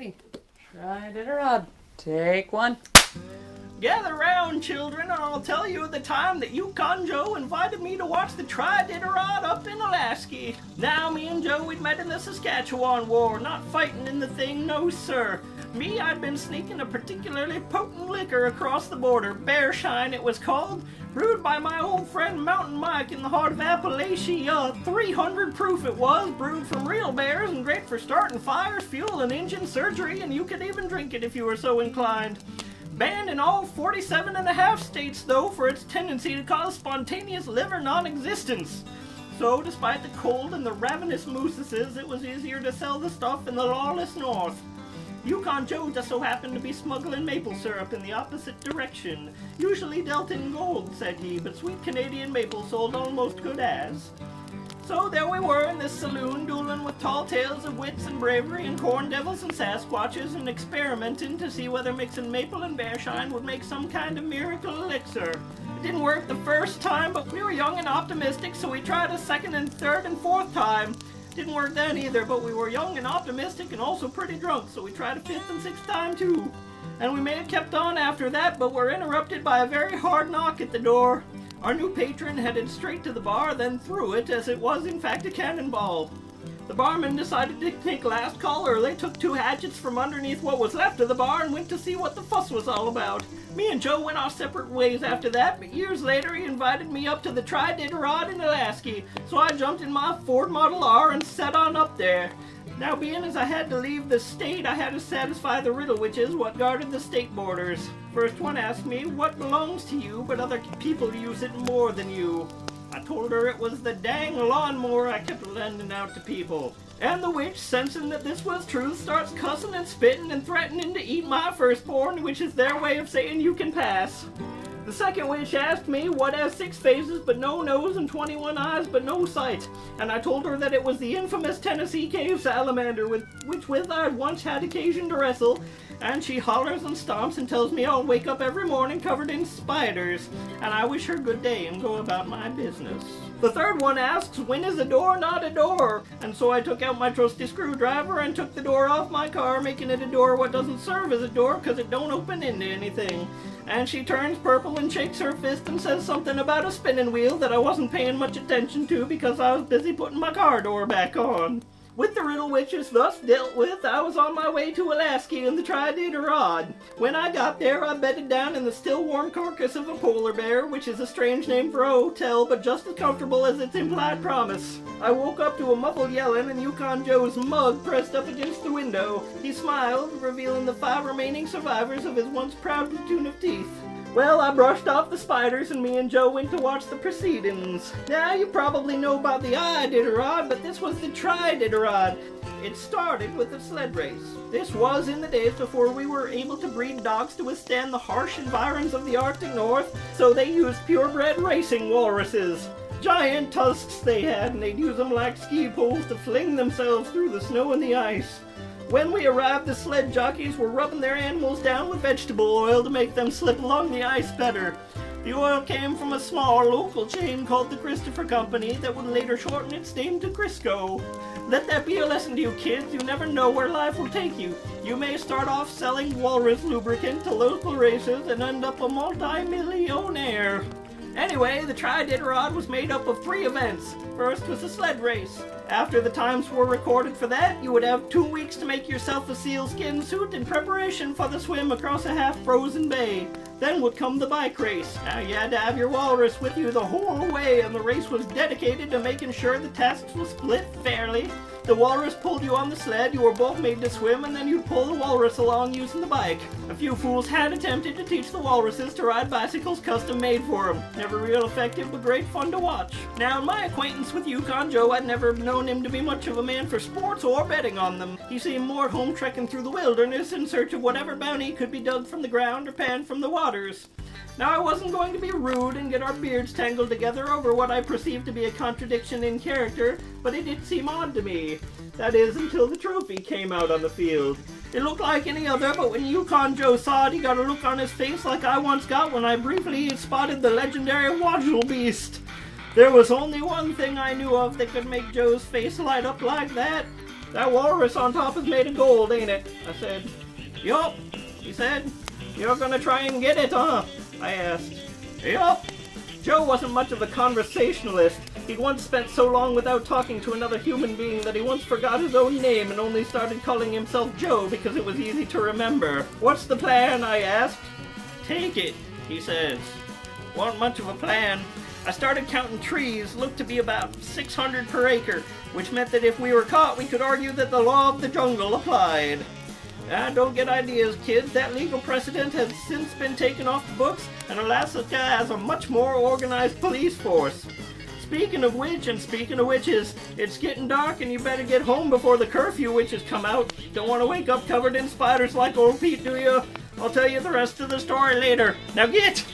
Alrighty. Trididerad. Take one. Gather round, children, and I'll tell you the time that Yukon Joe invited me to watch the Trididerad up in Alaska. Now, me and Joe, we'd met in the Saskatchewan War, not fighting in the thing, no sir. Me, I'd been sneaking a particularly potent liquor across the border, Bear Shine it was called, brewed by my old friend Mountain Mike in the heart of Appalachia. 300 proof it was, brewed from real bears and great for starting fires, fuel and engine surgery, and you could even drink it if you were so inclined. Banned in all 47 and a half states, though, for its tendency to cause spontaneous liver non-existence. So, despite the cold and the ravenous mooses, it was easier to sell the stuff in the lawless north. Yukon Joe just so happened to be smuggling maple syrup in the opposite direction. Usually dealt in gold, said he, but sweet Canadian maple sold almost good as. So there we were in this saloon, dueling with tall tales of wits and bravery and corn devils and Sasquatches, and experimenting to see whether mixing maple and bear shine would make some kind of miracle elixir. It didn't work the first time, but we were young and optimistic, so we tried a second and third and fourth time. Didn't work then either, but we were young and optimistic and also pretty drunk, so we tried a fifth and sixth time too. And we may have kept on after that, but were interrupted by a very hard knock at the door. Our new patron headed straight to the bar, then threw it, as it was in fact a cannonball. The barman decided to take last call early, took 2 hatchets from underneath what was left of the bar, and went to see what the fuss was all about. Me and Joe went our separate ways after that, but years later he invited me up to the Trididerad in Alaska, so I jumped in my Ford Model R and set on up there. Now, being as I had to leave the state, I had to satisfy the riddle witches what guarded the state borders. First one asked me, what belongs to you, but other people use it more than you? I told her it was the dang lawnmower I kept lending out to people. And the witch, sensing that this was truth, starts cussing and spitting and threatening to eat my firstborn, which is their way of saying you can pass. The second witch asked me what has 6 faces but no nose and 21 eyes but no sight, and I told her that it was the infamous Tennessee cave salamander with which I'd once had occasion to wrestle, and she hollers and stomps and tells me I'll wake up every morning covered in spiders, and I wish her good day and go about my business. The third one asks, when is a door not a door? And so I took out my trusty screwdriver and took the door off my car, making it a door what doesn't serve as a door because it don't open into anything. And she turns purple and shakes her fist and says something about a spinning wheel that I wasn't paying much attention to because I was busy putting my car door back on. With the riddle witches thus dealt with, I was on my way to Alaska in the Trididerad. When I got there, I bedded down in the still warm carcass of a polar bear, which is a strange name for a hotel, but just as comfortable as its implied promise. I woke up to a muffled yelling and Yukon Joe's mug pressed up against the window. He smiled, revealing the 5 remaining survivors of his once proud platoon of teeth. Well, I brushed off the spiders and me and Joe went to watch the proceedings. Now, you probably know about the Iditarod, but this was the Trididerad. It started with a sled race. This was in the days before we were able to breed dogs to withstand the harsh environs of the Arctic North, so they used purebred racing walruses. Giant tusks they had, and they'd use them like ski poles to fling themselves through the snow and the ice. When we arrived, the sled jockeys were rubbing their animals down with vegetable oil to make them slip along the ice better. The oil came from a small local chain called the Christopher Company that would later shorten its name to Crisco. Let that be a lesson to you kids. You never know where life will take you. You may start off selling walrus lubricant to local races and end up a multi-millionaire. Anyway, the Trididerad was made up of 3 events. First was a sled race. After the times were recorded for that, you would have 2 weeks to make yourself a sealskin suit in preparation for the swim across a half-frozen bay. Then would come the bike race. Now you had to have your walrus with you the whole way, and the race was dedicated to making sure the tasks were split fairly. The walrus pulled you on the sled, you were both made to swim, and then you'd pull the walrus along using the bike. A few fools had attempted to teach the walruses to ride bicycles custom made for them. Never real effective, but great fun to watch. Now, in my acquaintance with Yukon Joe, I'd never known him to be much of a man for sports or betting on them. He seemed more at home trekking through the wilderness in search of whatever bounty could be dug from the ground or panned from the waters. Now, I wasn't going to be rude and get our beards tangled together over what I perceived to be a contradiction in character, but it did seem odd to me. That is, until the trophy came out on the field. It looked like any other, but when Yukon Joe saw it, he got a look on his face like I once got when I briefly spotted the legendary Beast. There was only one thing I knew of that could make Joe's face light up like that. That walrus on top is made of gold, ain't it? I said. Yup, he said. You're gonna try and get it, huh? I asked. Yup. Joe wasn't much of a conversationalist. He'd once spent so long without talking to another human being that he once forgot his own name and only started calling himself Joe because it was easy to remember. What's the plan? I asked. Take it, he says. Wasn't much of a plan. I started counting trees, looked to be about 600 per acre, which meant that if we were caught, we could argue that the law of the jungle applied. Don't get ideas, kids. That legal precedent has since been taken off the books, and Alaska has a much more organized police force. Speaking of which, and speaking of witches, it's getting dark and you better get home before the curfew witches come out. Don't want to wake up covered in spiders like old Pete, do you? I'll tell you the rest of the story later. Now get!